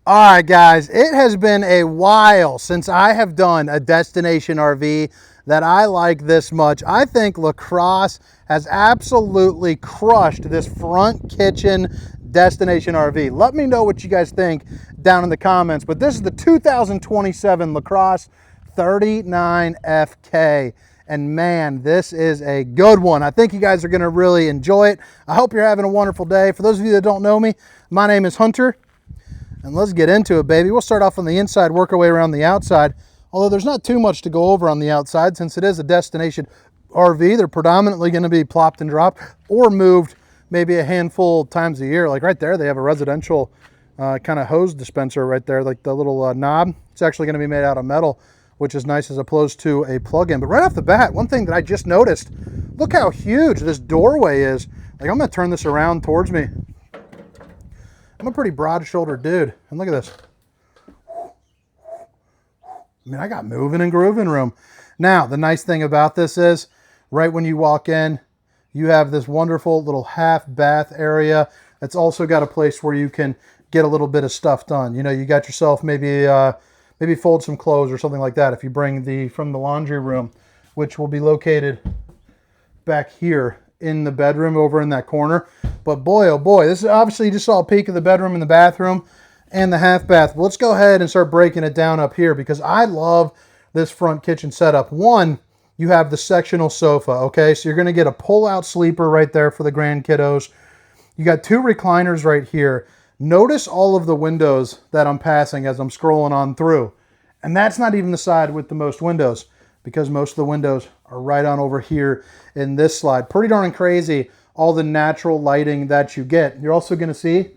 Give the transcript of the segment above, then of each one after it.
All right, guys, it has been a while since I have done a destination RV that I like this much. I think Lacrosse has absolutely crushed this front kitchen destination RV. Let me know what you guys think down in the comments, but this is the 2027 Lacrosse 39FK. And man, this is a good one. I think you guys are going to really enjoy it. I hope you're having a wonderful day. For those of you that don't know me, my name is Hunter. And let's get into it, baby. We'll start off on the inside, work our way around the outside. Although there's not too much to go over on the outside since it is a destination RV. They're predominantly going to be plopped and dropped or moved maybe a handful times a year. Like right there, they have a residential kind of hose dispenser right there, like the little knob. It's actually going to be made out of metal, which is nice as opposed to a plug-in. But right off the bat, one thing that I just noticed, look how huge this doorway is. Like I'm going to turn this around towards me. I'm a pretty broad-shouldered dude, and look at this. I mean, I got moving and grooving room. Now, the nice thing about this is, right when you walk in, you have this wonderful little half bath area. That's also got a place where you can get a little bit of stuff done. You know, you got yourself maybe fold some clothes or something like that if you bring from the laundry room, which will be located back here in the bedroom over in that corner. But boy, oh boy, this is obviously, you just saw a peek of the bedroom and the bathroom and the half bath. But let's go ahead and start breaking it down up here because I love this front kitchen setup. One, you have the sectional sofa, okay? So you're gonna get a pull-out sleeper right there for the grand kiddos. You got two recliners right here. Notice all of the windows that I'm passing as I'm scrolling on through. And that's not even the side with the most windows, because most of the windows are right on over here in this slide. Pretty darn crazy, all the natural lighting that you get. You're also gonna see,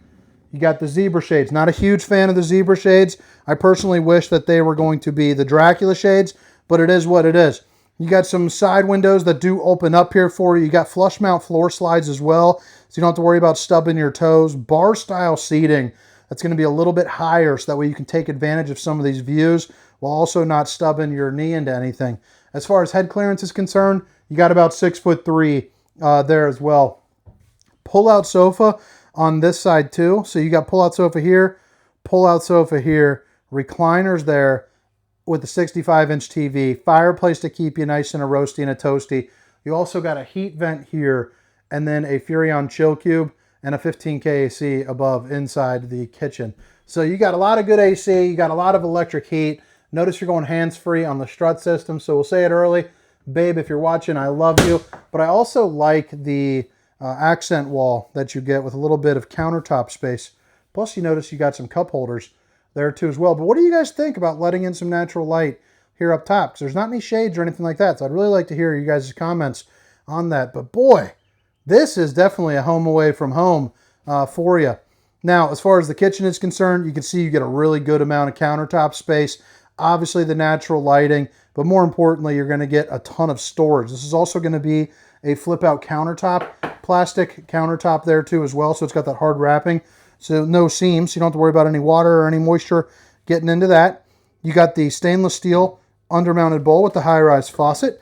you got the zebra shades. Not a huge fan of the zebra shades. I personally wish that they were going to be the Dracula shades, but it is what it is. You got some side windows that do open up here for you. You got flush mount floor slides as well, so you don't have to worry about stubbing your toes. Bar style seating, that's gonna be a little bit higher, so that way you can take advantage of some of these views while also not stubbing your knee into anything. As far as head clearance is concerned, you got about 6'3" there as well. Pull-out sofa on this side too. So you got pull-out sofa here, recliners there with the 65-inch TV, fireplace to keep you nice and a roasty and a toasty. You also got a heat vent here, and then a Furrion chill cube and a 15K AC above inside the kitchen. So you got a lot of good AC, you got a lot of electric heat. Notice you're going hands-free on the strut system, so we'll say it early. Babe, if you're watching, I love you. But I also like the accent wall that you get with a little bit of countertop space. Plus, you notice you got some cup holders there too as well. But what do you guys think about letting in some natural light here up top? Because there's not any shades or anything like that, so I'd really like to hear you guys' comments on that. But boy, this is definitely a home away from home for you. Now, as far as the kitchen is concerned, you can see you get a really good amount of countertop space. Obviously the natural lighting, but more importantly, you're going to get a ton of storage. This is also going to be a flip out countertop, plastic countertop there too as well. So it's got that hard wrapping, so no seams. You don't have to worry about any water or any moisture getting into that. You got the stainless steel undermounted bowl with the high-rise faucet,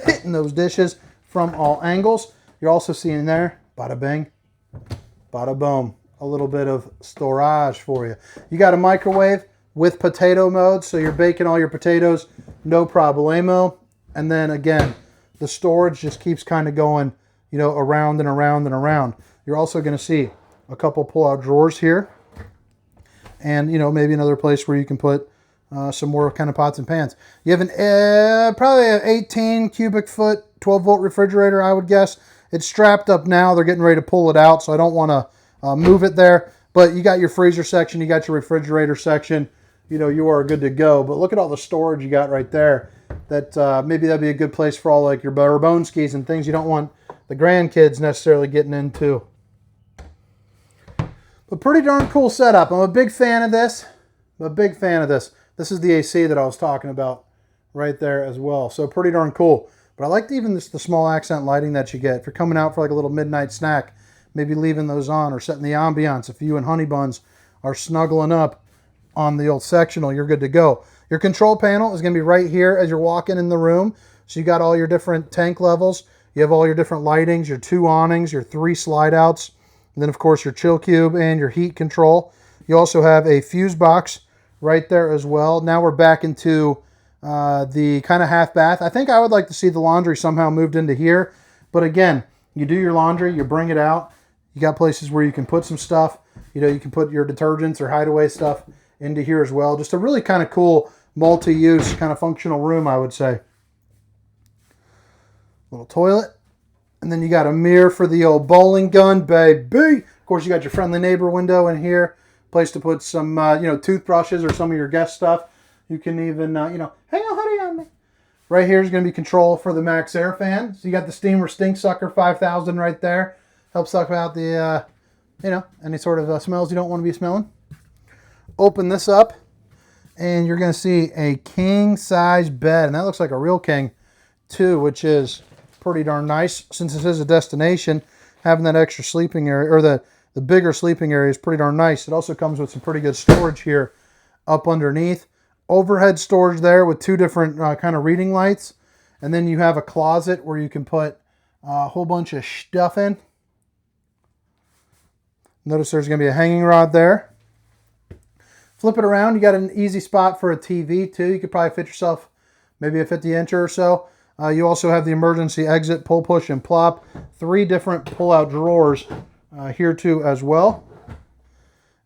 hitting those dishes from all angles. You're also seeing there, bada bing, bada boom, a little bit of storage for you. You got a microwave with potato mode, so you're baking all your potatoes, no problemo. And then again, the storage just keeps kind of going, you know, around and around and around. You're also going to see a couple pull-out drawers here, and you know, maybe another place where you can put some more kind of pots and pans. You have an probably an 18 cubic foot, 12-volt refrigerator, I would guess. It's strapped up now. They're getting ready to pull it out, so I don't want to move it there. But you got your freezer section, you got your refrigerator section. You know, you are good to go. But look at all the storage you got right there. That maybe that'd be a good place for all like your bone skis and things you don't want the grandkids necessarily getting into. But pretty darn cool setup. I'm a big fan of this. This is the AC that I was talking about right there as well. So pretty darn cool. But I like even the small accent lighting that you get. If you're coming out for like a little midnight snack, maybe leaving those on or setting the ambiance. If you and Honey Buns are snuggling up on the old sectional, you're good to go. Your control panel is going to be right here as you're walking in the room. So you got all your different tank levels. You have all your different lightings, your 2 awnings, your 3 slide outs, and then of course your chill cube and your heat control. You You also have a fuse box right there as well. Now we're back into the kind of half bath. I think I would like to see the laundry somehow moved into here. But again, you do your laundry, you bring it out. You got places where you can put some stuff. You know, you can put your detergents or hideaway stuff into here as well. Just a really kind of cool multi-use kind of functional room, I would say. Little toilet. And then you got a mirror for the old bowling gun, baby. Of course, you got your friendly neighbor window in here. Place to put some, toothbrushes or some of your guest stuff. You can even, hang on, honey, on me. Right here is going to be control for the Max Air fan. So you got the Steamer Stink Sucker 5000 right there. Helps suck out the, any sort of smells you don't want to be smelling. Open this up, and you're going to see a king-size bed. And that looks like a real king, too, which is pretty darn nice. Since this is a destination, having that extra sleeping area, or the bigger sleeping area is pretty darn nice. It also comes with some pretty good storage here up underneath. Overhead storage there with two different kind of reading lights. And then you have a closet where you can put a whole bunch of stuff in. Notice there's going to be a hanging rod there. Flip it around. You got an easy spot for a TV too. You could probably fit yourself maybe a 50-incher or so. You also have the emergency exit, pull, push, and plop. 3 different pull-out drawers here too as well.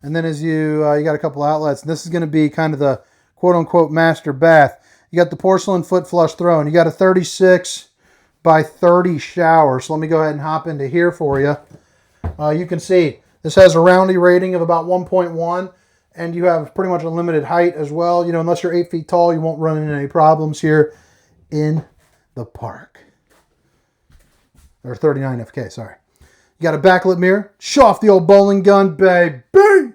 And then as you got a couple outlets. This is going to be kind of the quote-unquote master bath. You got the porcelain foot flush throne. You got a 36 by 30 shower. So let me go ahead and hop into here for you. You can see this has a roundy rating of about 1.1, and you have pretty much unlimited height as well. You know, unless you're 8 feet tall, you won't run into any problems here in the park. Or 39FK, sorry. You got a backlit mirror. Show off the old bowling gun, baby.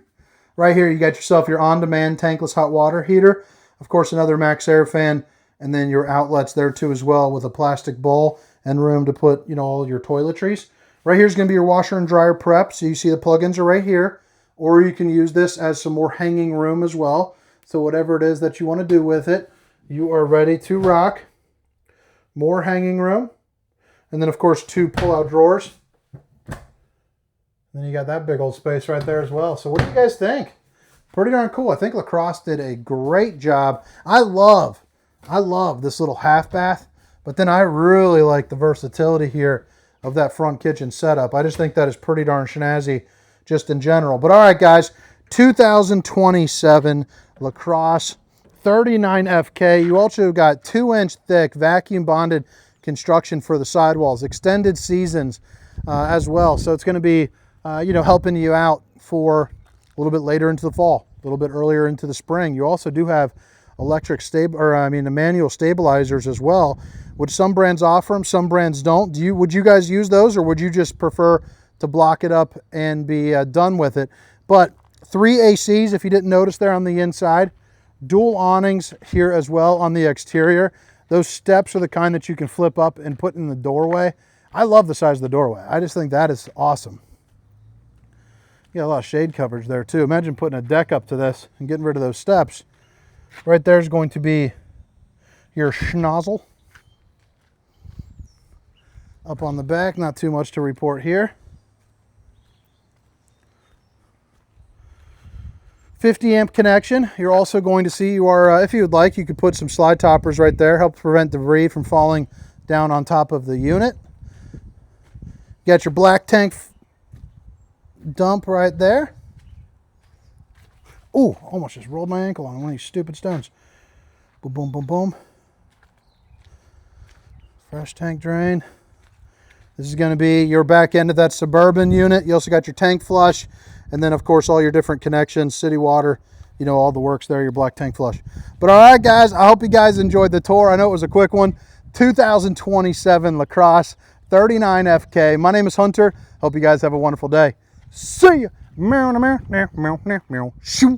Right here, you got yourself your on-demand tankless hot water heater. Of course, another Max Air fan, and then your outlets there too as well with a plastic bowl and room to put, all your toiletries. Right here is going to be your washer and dryer prep. So you see the plugins are right here, or you can use this as some more hanging room as well. So whatever it is that you want to do with it, you are ready to rock. More hanging room. And then, of course, 2 pull-out drawers. Then you got that big old space right there as well. So what do you guys think? Pretty darn cool. I think Lacrosse did a great job. I love this little half bath, but then I really like the versatility here of that front kitchen setup. I just think that is pretty darn snazzy just in general. But all right, guys, 2027 Lacrosse 39FK. You also got 2-inch thick vacuum bonded construction for the sidewalls, extended seasons as well. So it's going to be helping you out for a little bit later into the fall, a little bit earlier into the spring. You also do have the manual stabilizers as well, which some brands offer them, some brands don't. Would you guys use those, or would you just prefer to block it up and be done with it? But 3 ACs, if you didn't notice there on the inside, dual awnings here as well on the exterior. Those steps are the kind that you can flip up and put in the doorway. I love the size of the doorway. I just think that is awesome. You got a lot of shade coverage there too. Imagine putting a deck up to this and getting rid of those steps. Right there is going to be your schnozzle. Up on the back, not too much to report here. 50 amp connection. You're also going to see if you would like, you could put some slide toppers right there, help prevent debris from falling down on top of the unit. You got your black tank dump right there. Ooh, almost just rolled my ankle on one of these stupid stones. Boom, boom, boom, boom. Fresh tank drain. This is going to be your back end of that Suburban unit. You also got your tank flush, and then of course all your different connections, city water, all the works there, your black tank flush. But all right, guys, I hope you guys enjoyed the tour. I know it was a quick one. 2027 Lacrosse 39FK. My name is Hunter. Hope you guys have a wonderful day. See ya. Meow, meow, meow, meow, meow, meow. Shoo.